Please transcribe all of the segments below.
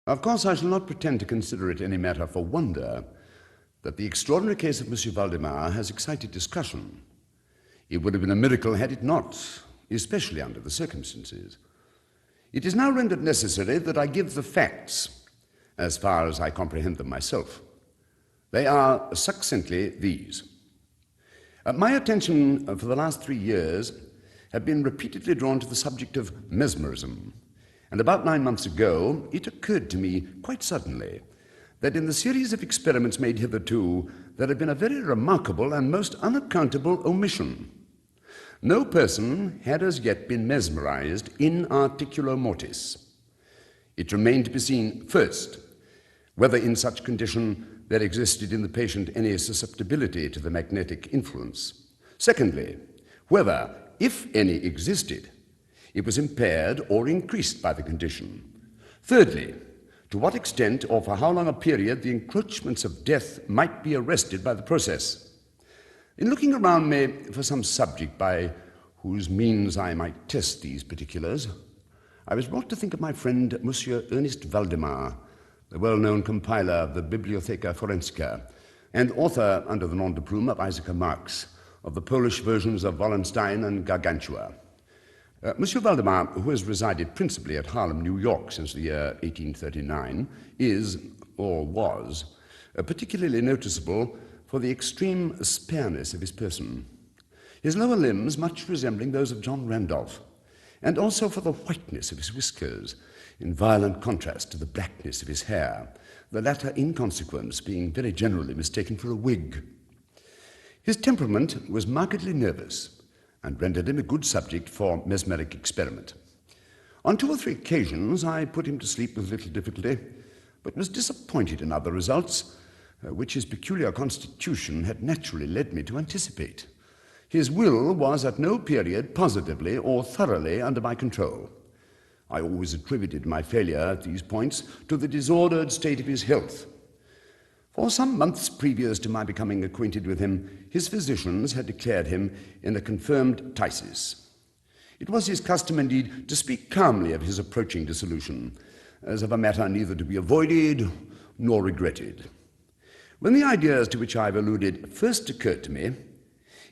Of course, I shall not pretend to consider it any matter for wonder that the extraordinary case of Monsieur Valdemar has excited discussion. It would have been a miracle had it not, especially under the circumstances. It is now rendered necessary that I give the facts, as far as I comprehend them myself. They are succinctly these. My attention for the last 3 years had been repeatedly drawn to the subject of mesmerism, and about 9 months ago it occurred to me quite suddenly that in the series of experiments made hitherto there had been a very remarkable and most unaccountable omission. No person had as yet been mesmerized in articulo mortis. It remained to be seen, first, whether in such condition there existed in the patient any susceptibility to the magnetic influence. Secondly, whether, if any existed, it was impaired or increased by the condition. Thirdly, to what extent or for how long a period the encroachments of death might be arrested by the process. In looking around me for some subject by whose means I might test these particulars, I was brought to think of my friend Monsieur Ernest Valdemar, the well-known compiler of the Bibliotheca Forensica, and author under the nom de plume of Isaac Marx of the Polish versions of Wallenstein and Gargantua. Monsieur Valdemar, who has resided principally at Harlem, New York since the year 1839, is, or was, particularly noticeable for the extreme spareness of his person, his lower limbs much resembling those of John Randolph, and also for the whiteness of his whiskers, in violent contrast to the blackness of his hair, the latter in consequence being very generally mistaken for a wig. His temperament was markedly nervous, and rendered him a good subject for mesmeric experiment. On 2 or 3 occasions I put him to sleep with little difficulty, but was disappointed in other results, which his peculiar constitution had naturally led me to anticipate. His will was at no period positively or thoroughly under my control. I always attributed my failure at these points to the disordered state of his health. For some months previous to my becoming acquainted with him, his physicians had declared him in a confirmed phthisis. It was his custom, indeed, to speak calmly of his approaching dissolution, as of a matter neither to be avoided nor regretted. When the ideas to which I have alluded first occurred to me,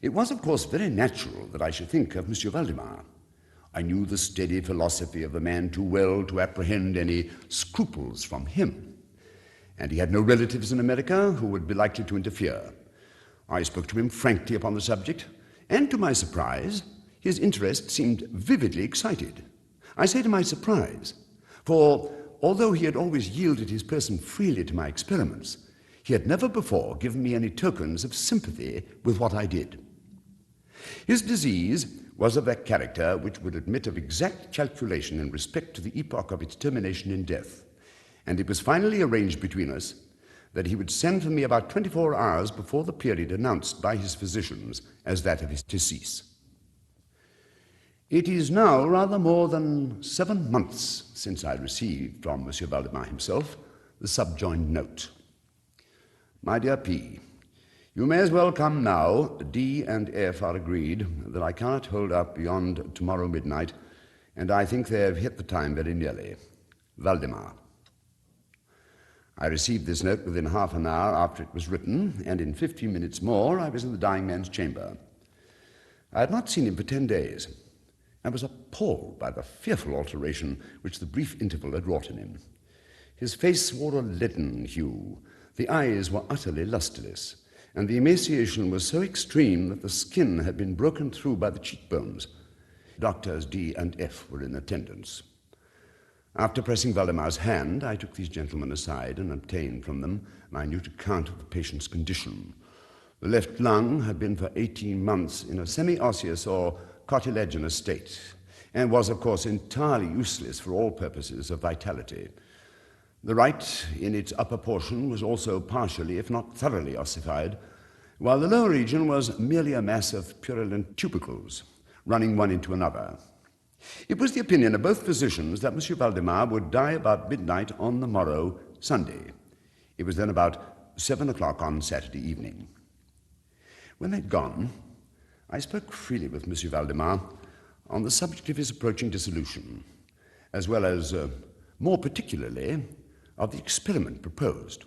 it was, of course, very natural that I should think of Monsieur Valdemar. I knew the steady philosophy of the man too well to apprehend any scruples from him, and he had no relatives in America who would be likely to interfere. I spoke to him frankly upon the subject, and to my surprise, his interest seemed vividly excited. I say to my surprise, for although he had always yielded his person freely to my experiments, he had never before given me any tokens of sympathy with what I did. His disease was of that character which would admit of exact calculation in respect to the epoch of its termination in death, and it was finally arranged between us that he would send for me about 24 hours before the period announced by his physicians as that of his decease. It is now rather more than 7 months since I received from Monsieur Valdemar himself the subjoined note. My dear P., you may as well come now. D and F are agreed that I cannot hold up beyond tomorrow midnight, and I think they have hit the time very nearly. Valdemar. I received this note within half an hour after it was written, and in 15 minutes more I was in the dying man's chamber. I had not seen him for 10 days, and was appalled by the fearful alteration which the brief interval had wrought in him. His face wore a leaden hue, the eyes were utterly lustreless, and the emaciation was so extreme that the skin had been broken through by the cheekbones. Doctors D and F were in attendance. After pressing Valdemar's hand, I took these gentlemen aside and obtained from them a minute account of the patient's condition. The left lung had been for 18 months in a semi-osseous or cartilaginous state, and was, of course, entirely useless for all purposes of vitality. The right, in its upper portion, was also partially, if not thoroughly, ossified, while the lower region was merely a mass of purulent tubercles, running one into another. It was the opinion of both physicians that Monsieur Valdemar would die about midnight on the morrow, Sunday. It was then about 7 o'clock on Saturday evening. When they'd gone, I spoke freely with Monsieur Valdemar on the subject of his approaching dissolution, as well as, more particularly, of the experiment proposed.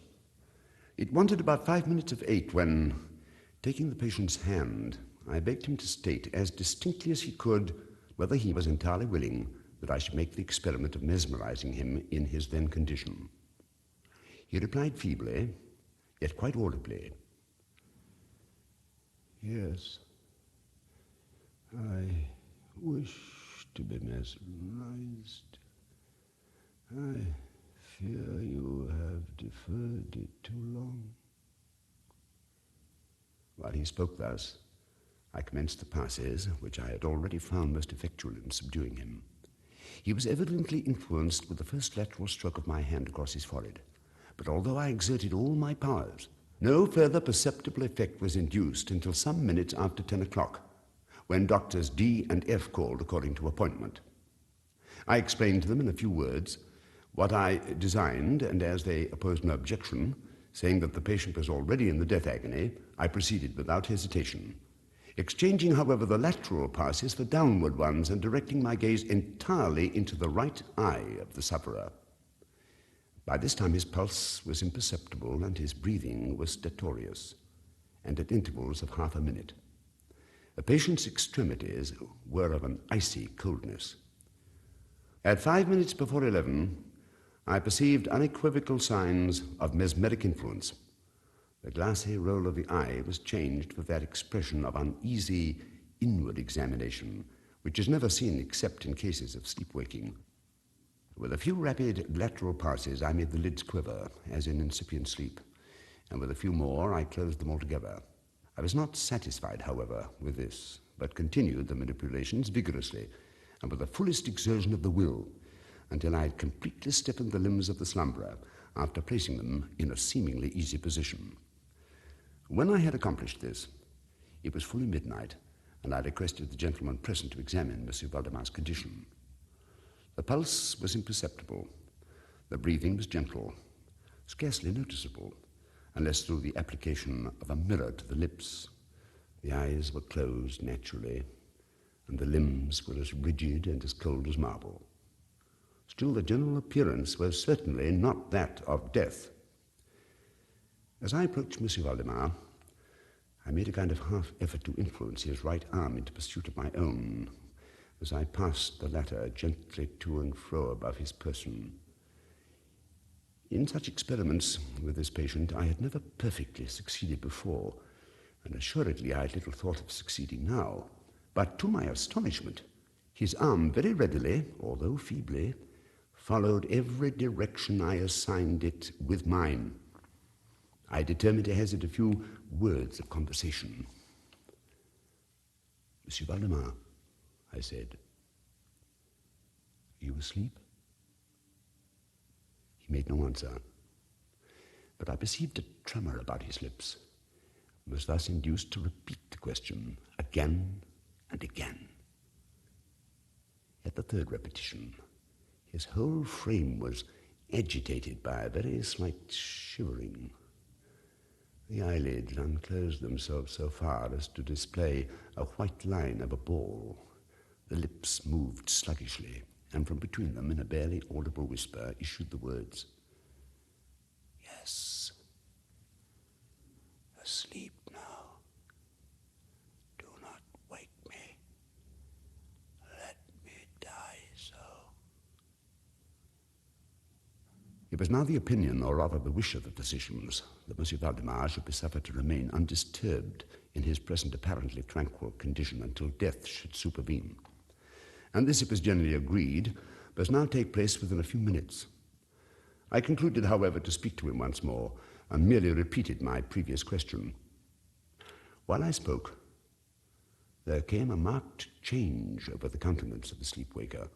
It wanted about 5 minutes of 8 when, taking the patient's hand, I begged him to state as distinctly as he could whether he was entirely willing that I should make the experiment of mesmerizing him in his then condition. He replied feebly, yet quite audibly, "Yes, I wish to be mesmerized. I fear you have deferred it too long." While he spoke thus, I commenced the passes which I had already found most effectual in subduing him. He was evidently influenced with the first lateral stroke of my hand across his forehead, but although I exerted all my powers, no further perceptible effect was induced until some minutes after 10 o'clock, when doctors D and F called according to appointment. I explained to them in a few words what I designed, and as they opposed no objection, saying that the patient was already in the death agony, I proceeded without hesitation, exchanging, however, the lateral passes for downward ones and directing my gaze entirely into the right eye of the sufferer. By this time his pulse was imperceptible and his breathing was stertorous, and at intervals of half a minute. The patient's extremities were of an icy coldness. At 5 minutes before 11, I perceived unequivocal signs of mesmeric influence. The glassy roll of the eye was changed for that expression of uneasy inward examination, which is never seen except in cases of sleep-waking. With a few rapid lateral passes, I made the lids quiver, as in incipient sleep, and with a few more, I closed them altogether. I was not satisfied, however, with this, but continued the manipulations vigorously, and with the fullest exertion of the will, until I had completely stiffened the limbs of the slumberer, after placing them in a seemingly easy position. When I had accomplished this, it was fully midnight, and I requested the gentleman present to examine Monsieur Valdemar's condition. The pulse was imperceptible. The breathing was gentle, scarcely noticeable, unless through the application of a mirror to the lips. The eyes were closed naturally, and the limbs were as rigid and as cold as marble. Still, the general appearance was certainly not that of death. As I approached Monsieur Valdemar, I made a kind of half effort to influence his right arm into pursuit of my own, as I passed the latter gently to and fro above his person. In such experiments with this patient, I had never perfectly succeeded before, and assuredly I had little thought of succeeding now. But to my astonishment, his arm very readily, although feebly, followed every direction I assigned it with mine. I determined to hazard a few words of conversation. "Monsieur Valdemar," I said, "are you asleep?" He made no answer, but I perceived a tremor about his lips, and was thus induced to repeat the question again and again. At the third repetition, his whole frame was agitated by a very slight shivering. The eyelids unclosed themselves so far as to display a white line of a ball. The lips moved sluggishly, and from between them, in a barely audible whisper, issued the words, "Yes, asleep now. Do not wake me. Let me die so." It was now the opinion, or rather the wish of the physicians, that Monsieur Valdemar should be suffered to remain undisturbed in his present apparently tranquil condition until death should supervene. And this, it was generally agreed, must now take place within a few minutes. I concluded, however, to speak to him once more, and merely repeated my previous question. While I spoke, there came a marked change over the countenance of the sleep-waker.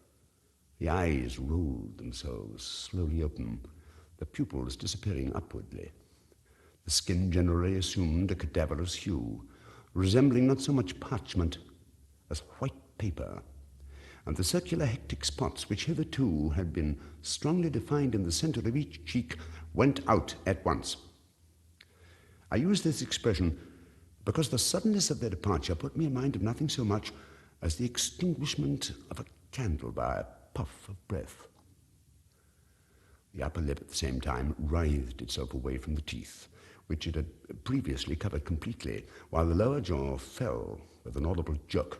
The eyes rolled themselves slowly open, the pupils disappearing upwardly. The skin generally assumed a cadaverous hue, resembling not so much parchment as white paper, and the circular hectic spots, which hitherto had been strongly defined in the center of each cheek, went out at once. I use this expression because the suddenness of their departure put me in mind of nothing so much as the extinguishment of a candle by a puff of breath. The upper lip at the same time writhed itself away from the teeth, which it had previously covered completely, while the lower jaw fell with an audible jerk,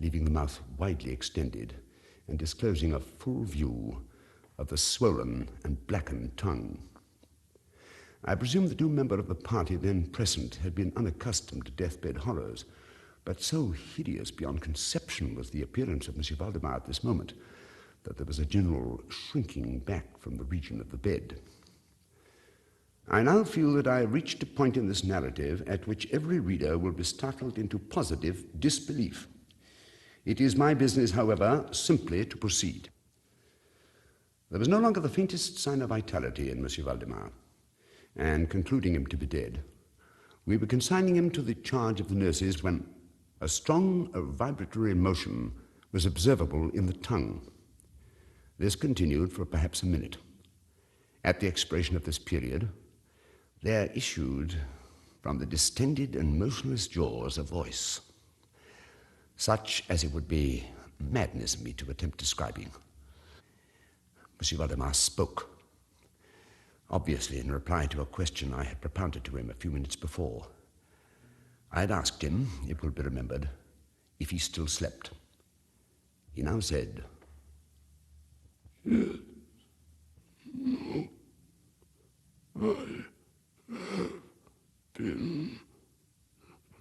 leaving the mouth widely extended and disclosing a full view of the swollen and blackened tongue. I presume the new member of the party then present had been unaccustomed to deathbed horrors, but so hideous beyond conception was the appearance of Monsieur Valdemar at this moment that there was a general shrinking back from the region of the bed. I now feel that I have reached a point in this narrative at which every reader will be startled into positive disbelief. It is my business, however, simply to proceed. There was no longer the faintest sign of vitality in Monsieur Valdemar, and concluding him to be dead, we were consigning him to the charge of the nurses when a strong vibratory motion was observable in the tongue. This continued for perhaps a minute. At the expiration of this period, there issued from the distended and motionless jaws a voice, such as it would be madness of me to attempt describing. Monsieur Valdemar spoke, obviously in reply to a question I had propounded to him a few minutes before. I had asked him, it will be remembered, if he still slept. He now said, "Yes, no, I have been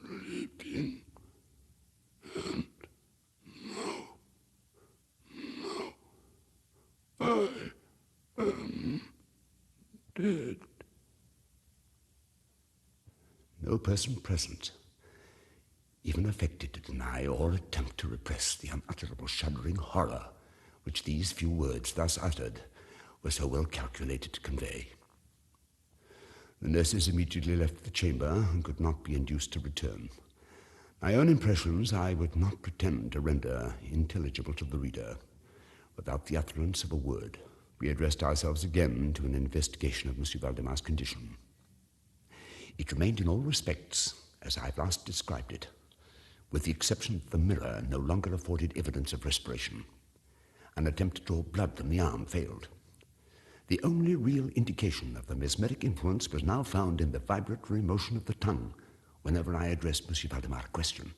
sleeping, and now I am dead." No person present even affected to deny or attempt to repress the unutterable shuddering horror which these few words thus uttered were so well calculated to convey. The nurses immediately left the chamber and could not be induced to return. My own impressions I would not pretend to render intelligible to the reader without the utterance of a word. We addressed ourselves again to an investigation of Monsieur Valdemar's condition. It remained in all respects as I have last described it, with the exception that the mirror no longer afforded evidence of respiration. An attempt to draw blood from the arm failed. The only real indication of the mesmeric influence was now found in the vibratory motion of the tongue whenever I addressed Monsieur Valdemar a question.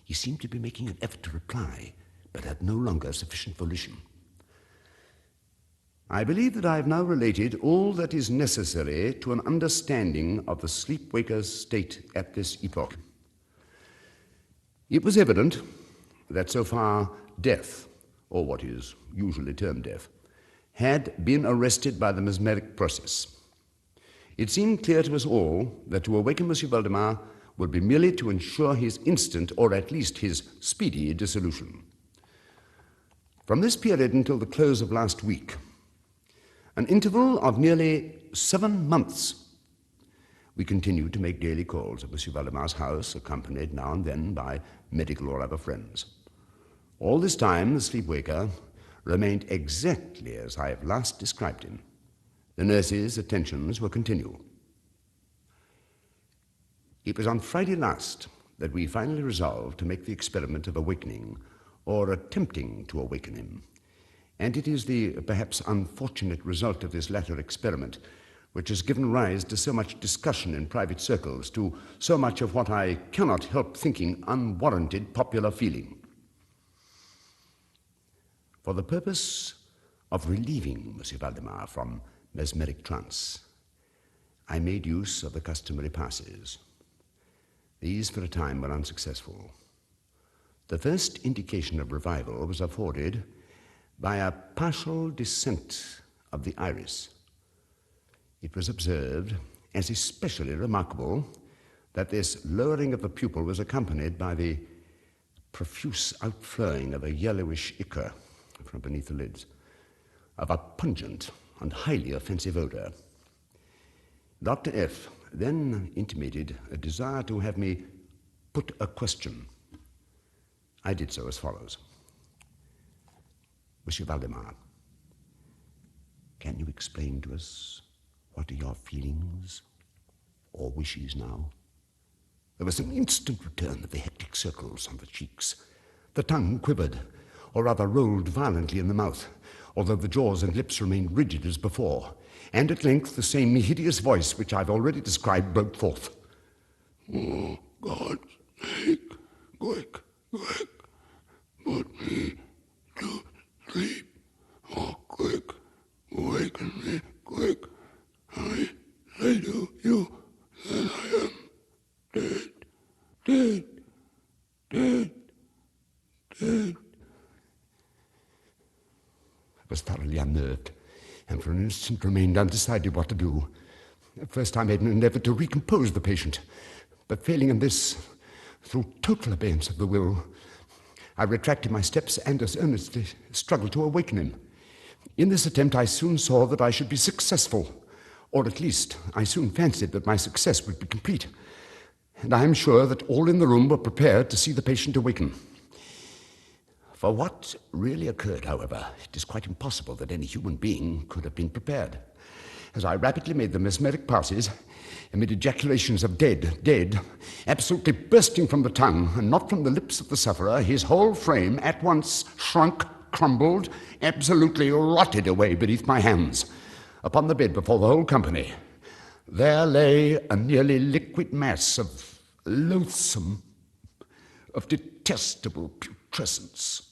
He seemed to be making an effort to reply, but had no longer sufficient volition. I believe that I have now related all that is necessary to an understanding of the sleepwaker's state at this epoch. It was evident that so far death, or what is usually termed death, had been arrested by the mesmeric process. It seemed clear to us all that to awaken Monsieur Valdemar would be merely to ensure his instant, or at least his speedy, dissolution. From this period until the close of last week, an interval of nearly 7 months, we continued to make daily calls at Monsieur Valdemar's house, accompanied now and then by medical or other friends. All this time, the sleepwaker remained exactly as I have last described him. The nurses' attentions were continual. It was on Friday last that we finally resolved to make the experiment of awakening, or attempting to awaken him. And it is the perhaps unfortunate result of this latter experiment which has given rise to so much discussion in private circles, to so much of what I cannot help thinking unwarranted popular feeling. For the purpose of relieving Monsieur Valdemar from mesmeric trance, I made use of the customary passes. These for a time were unsuccessful. The first indication of revival was afforded by a partial descent of the iris. It was observed as especially remarkable that this lowering of the pupil was accompanied by the profuse outflowing of a yellowish ichor from beneath the lids, of a pungent and highly offensive odor. Dr. F. then intimated a desire to have me put a question. I did so as follows. Monsieur Valdemar, can you explain to us what are your feelings or wishes now? There was an instant return of the hectic circles on the cheeks. The tongue quivered, or rather rolled violently in the mouth, although the jaws and lips remained rigid as before. And at length the same hideous voice which I've already described broke forth. For God's sake, quick, quick, put me to sleep. Oh, quick, awaken me, quick. I say to you that I am dead, dead, dead, dead. I was thoroughly unnerved, and for an instant remained undecided what to do. At first I made an endeavour to recompose the patient, but failing in this, through total abeyance of the will, I retracted my steps and as earnestly struggled to awaken him. In this attempt I soon saw that I should be successful, or at least I soon fancied that my success would be complete, and I am sure that all in the room were prepared to see the patient awaken. For what really occurred, however, it is quite impossible that any human being could have been prepared. As I rapidly made the mesmeric passes, amid ejaculations of dead, dead, absolutely bursting from the tongue and not from the lips of the sufferer, his whole frame at once shrunk, crumbled, absolutely rotted away beneath my hands. Upon the bed before the whole company, there lay a nearly liquid mass of loathsome, of detestable putrescence.